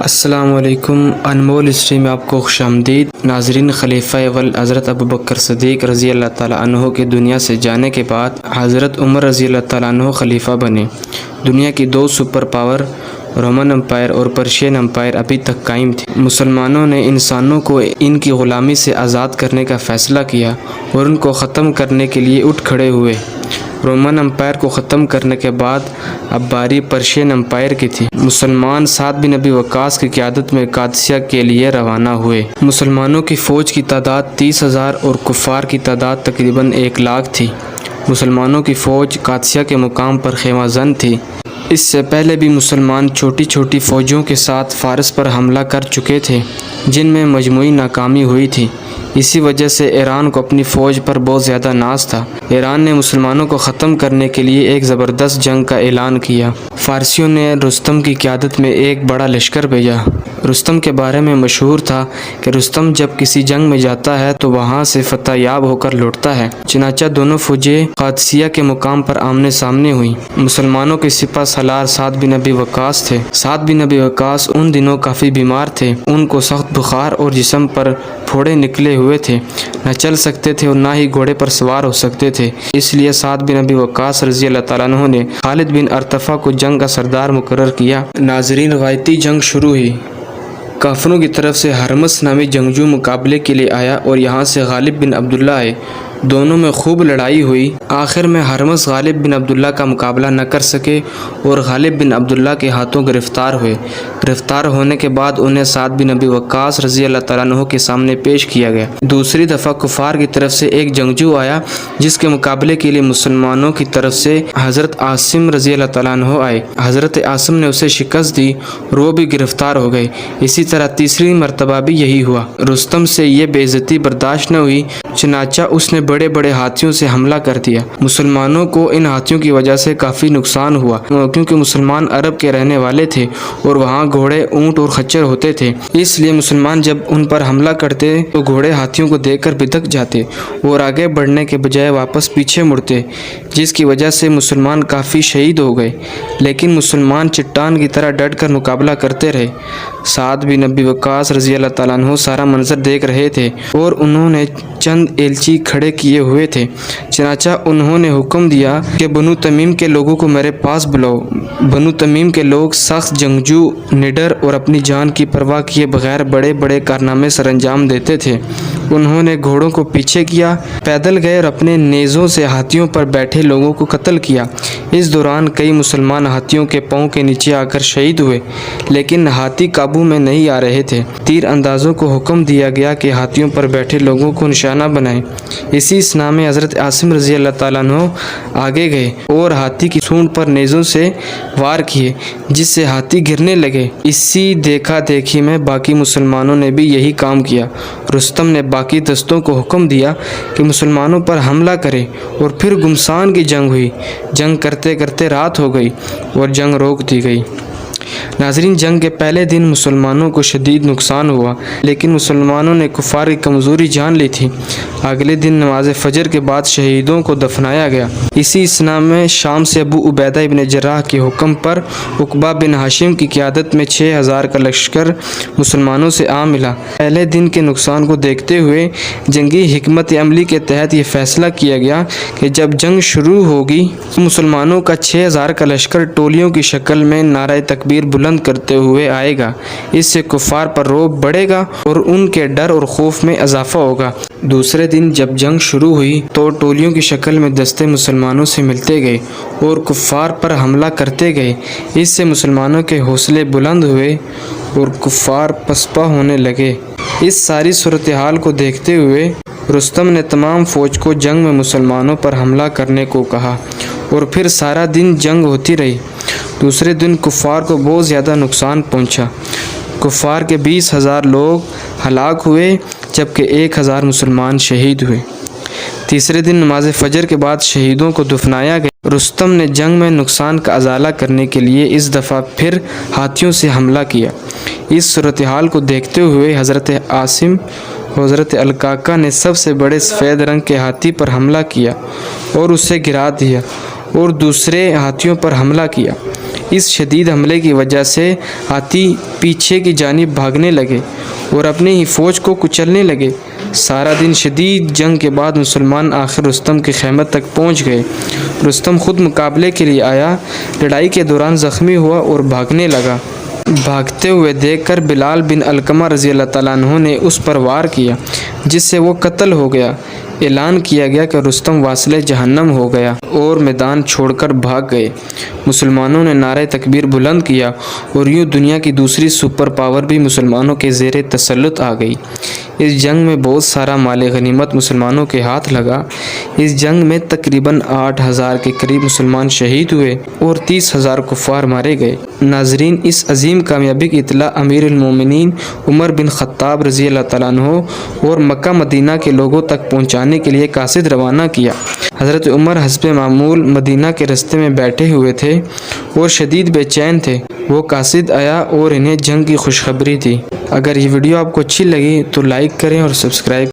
السلام علیکم، انمول ہسٹری میں آپ کو خوش آمدید۔ ناظرین، خلیفہ اول حضرت ابوبکر صدیق رضی اللہ تعالیٰ عنہ کے دنیا سے جانے کے بعد حضرت عمر رضی اللہ تعالیٰ عنہ خلیفہ بنے۔ دنیا کی دو سپر پاور رومن امپائر اور پرشین امپائر ابھی تک قائم تھی۔ مسلمانوں نے انسانوں کو ان کی غلامی سے آزاد کرنے کا فیصلہ کیا اور ان کو ختم کرنے کے لیے اٹھ کھڑے ہوئے۔ رومن امپائر کو ختم کرنے کے بعد اب باری پرشین امپائر کی تھی۔ مسلمان سعد بن ابی وقاص کی قیادت میں قادسیہ کے لیے روانہ ہوئے۔ مسلمانوں کی فوج کی تعداد 30,000 اور کفار کی تعداد تقریباً 1,00,000 تھی۔ مسلمانوں کی فوج قادسیہ کے مقام پر خیمہ زن تھی۔ اس سے پہلے بھی مسلمان چھوٹی چھوٹی فوجوں کے ساتھ فارس پر حملہ کر چکے تھے، جن میں مجموعی ناکامی ہوئی تھی۔ اسی وجہ سے ایران کو اپنی فوج پر بہت زیادہ ناز تھا۔ ایران نے مسلمانوں کو ختم کرنے کے لیے ایک زبردست جنگ کا اعلان کیا۔ فارسیوں نے رستم کی قیادت میں ایک بڑا لشکر بھیجا۔ رستم کے بارے میں مشہور تھا کہ رستم جب کسی جنگ میں جاتا ہے تو وہاں سے فتح یاب ہو کر لوٹتا ہے۔ چنانچہ دونوں فوجیں قادسیہ کے مقام پر آمنے سامنے ہوئیں۔ مسلمانوں کے سپہ سالار سعد بن ابی وقاص تھے۔ سعد بن ابی وقاص ان دنوں کافی بیمار تھے۔ ان کو سخت بخار اور جسم پر پھوڑے نکلے ہوئے تھے، نہ چل سکتے تھے اور نہ ہی گھوڑے پر سوار ہو سکتے تھے۔ اس لیے سعد بن ابی وقاص رضی اللہ تعالیٰ عنہ نے خالد بن ارطفہ کو جنگ کا سردار مقرر کیا۔ ناظرین، روایتی جنگ شروع ہوئی۔ کافروں کی طرف سے ہرمس نامی جنگجو مقابلے کے لیے آیا اور یہاں سے غالب بن عبداللہ آئے۔ دونوں میں خوب لڑائی ہوئی۔ آخر میں ہرمس غالب بن عبداللہ کا مقابلہ نہ کر سکے اور غالب بن عبداللہ کے ہاتھوں گرفتار ہوئے۔ گرفتار ہونے کے بعد انہیں سعد بن ابی وقاص رضی اللہ تعالیٰ عنہ کے سامنے پیش کیا گیا۔ دوسری دفعہ کفار کی طرف سے ایک جنگجو آیا جس کے مقابلے کے لیے مسلمانوں کی طرف سے حضرت عاصم رضی اللہ تعالیٰ عنہ آئے۔ حضرت عاصم نے اسے شکست دی اور وہ بھی گرفتار ہو گئے۔ اسی طرح تیسری مرتبہ بھی یہی ہوا۔ رستم سے یہ بے عزتی برداشت نہ ہوئی، چنانچہ اس نے بڑے بڑے ہاتھیوں سے حملہ کر دیا۔ مسلمانوں کو ان ہاتھیوں کی وجہ سے کافی نقصان ہوا، کیونکہ مسلمان عرب کے رہنے والے تھے اور وہاں گھوڑے، اونٹ اور خچر ہوتے تھے۔ اس لیے مسلمان جب ان پر حملہ کرتے تو گھوڑے ہاتھیوں کو دیکھ کر بھٹک جاتے اور آگے بڑھنے کے بجائے واپس پیچھے مڑتے، جس کی وجہ سے مسلمان کافی شہید ہو گئے۔ لیکن مسلمان چٹان کی طرح ڈٹ کر مقابلہ کرتے رہے۔ سعد بن ابی وقاص رضی اللہ تعالیٰ عنہ سارا منظر دیکھ رہے تھے اور انہوں نے چند ایلچی کھڑے کیے ہوئے تھے۔ چنانچہ انہوں نے حکم دیا کہ بنو تمیم کے لوگوں کو میرے پاس بلاؤ۔ بنو تمیم کے لوگ سخت جنگجو، نڈر اور اپنی جان کی پرواہ کیے بغیر بڑے بڑے کارنامے سر انجام دیتے تھے۔ انہوں نے گھوڑوں کو پیچھے کیا، پیدل گئے اور اپنے نیزوں سے ہاتھیوں پر بیٹھے لوگوں کو قتل کیا۔ اس دوران کئی مسلمان ہاتھیوں کے پاؤں کے نیچے آ کر شہید ہوئے، لیکن ہاتھی قابو میں نہیں آ رہے تھے۔ تیر اندازوں کو حکم دیا گیا کہ ہاتھیوں پر بیٹھے لوگوں کو نشانہ بنائیں۔ اسی اسنا میں حضرت عاصم رضی اللہ تعالیٰ عنہ آگے گئے اور ہاتھی کی سونڈ پر نیزوں سے وار کیے، جس سے ہاتھی گرنے لگے۔ اسی دیکھا دیکھی میں باقی مسلمانوں نے بھی یہی کام کیا۔ رستم نے باقی دستوں کو حکم دیا کہ مسلمانوں پر حملہ کرے اور پھر گمسان کی جنگ ہوئی۔ جنگ کرتے کرتے رات ہو گئی اور جنگ روک دی گئی۔ ناظرین، جنگ کے پہلے دن مسلمانوں کو شدید نقصان ہوا، لیکن مسلمانوں نے کفار کی کمزوری جان لی تھی۔ اگلے دن نماز فجر کے بعد شہیدوں کو دفنایا گیا۔ اسی اسنا میں شام سے ابو عبیدہ ابن جراح کے حکم پر عقبہ بن ہاشم کی قیادت میں 6,000 کا لشکر مسلمانوں سے آ ملا۔ پہلے دن کے نقصان کو دیکھتے ہوئے جنگی حکمت عملی کے تحت یہ فیصلہ کیا گیا کہ جب جنگ شروع ہوگی تو مسلمانوں کا 6,000 کا لشکر ٹولیوں کی شکل میں نعرہ تکبیر بلند کرتے ہوئے آئے گا۔ اس سے کفار پر رعب بڑھے گا اور ان کے ڈر اور خوف میں اضافہ ہوگا۔ دوسرے دن جب جنگ شروع ہوئی تو ٹولیوں کی شکل میں دستے مسلمانوں سے ملتے گئے اور کفار پر حملہ کرتے گئے۔ اس سے مسلمانوں کے حوصلے بلند ہوئے اور کفار پسپا ہونے لگے۔ اس ساری صورتحال کو دیکھتے ہوئے رستم نے تمام فوج کو جنگ میں مسلمانوں پر حملہ کرنے کو کہا اور پھر سارا دن جنگ ہوتی رہی۔ دوسرے دن کفار کو بہت زیادہ نقصان پہنچا۔ کفار کے 20,000 لوگ ہلاک ہوئے جبکہ 1,000 مسلمان شہید ہوئے۔ تیسرے دن نماز فجر کے بعد شہیدوں کو دفنایا گیا۔ رستم نے جنگ میں نقصان کا ازالہ کرنے کے لیے اس دفعہ پھر ہاتھیوں سے حملہ کیا۔ اس صورتحال کو دیکھتے ہوئے حضرت عاصم اور حضرت القعقہ نے سب سے بڑے سفید رنگ کے ہاتھی پر حملہ کیا اور اسے گرا دیا اور دوسرے ہاتھیوں پر حملہ کیا۔ اس شدید حملے کی وجہ سے ہاتھی پیچھے کی جانب بھاگنے لگے اور اپنی ہی فوج کو کچلنے لگے۔ سارا دن شدید جنگ کے بعد مسلمان آخر رستم کی خیمت تک پہنچ گئے۔ رستم خود مقابلے کے لیے آیا، لڑائی کے دوران زخمی ہوا اور بھاگنے لگا۔ بھاگتے ہوئے دیکھ کر بلال بن علقمہ رضی اللہ تعالیٰ عنہ نے اس پر وار کیا، جس سے وہ قتل ہو گیا۔ اعلان کیا گیا کہ رستم واصل جہنم ہو گیا اور میدان چھوڑ کر بھاگ گئے۔ مسلمانوں نے نعرہ تکبیر بلند کیا اور یوں دنیا کی دوسری سپر پاور بھی مسلمانوں کے زیر تسلط آ گئی۔ اس جنگ میں بہت سارا مال غنیمت مسلمانوں کے ہاتھ لگا۔ اس جنگ میں تقریباً 8,000 کے قریب مسلمان شہید ہوئے اور 30,000 کفار مارے گئے۔ ناظرین، اس عظیم کامیابی کی اطلاع امیر المومنین عمر بن خطاب رضی اللہ تعالیٰ عنہ اور مکہ مدینہ کے لوگوں تک پہنچانے کے لیے قاصد روانہ کیا۔ حضرت عمر حسب معمول مدینہ کے رستے میں بیٹھے ہوئے تھے اور شدید بے چین تھے۔ وہ قاصد آیا اور انہیں جنگ کی خوشخبری دی۔ اگر یہ ویڈیو آپ کو اچھی لگی تو لائک کریں اور سبسکرائب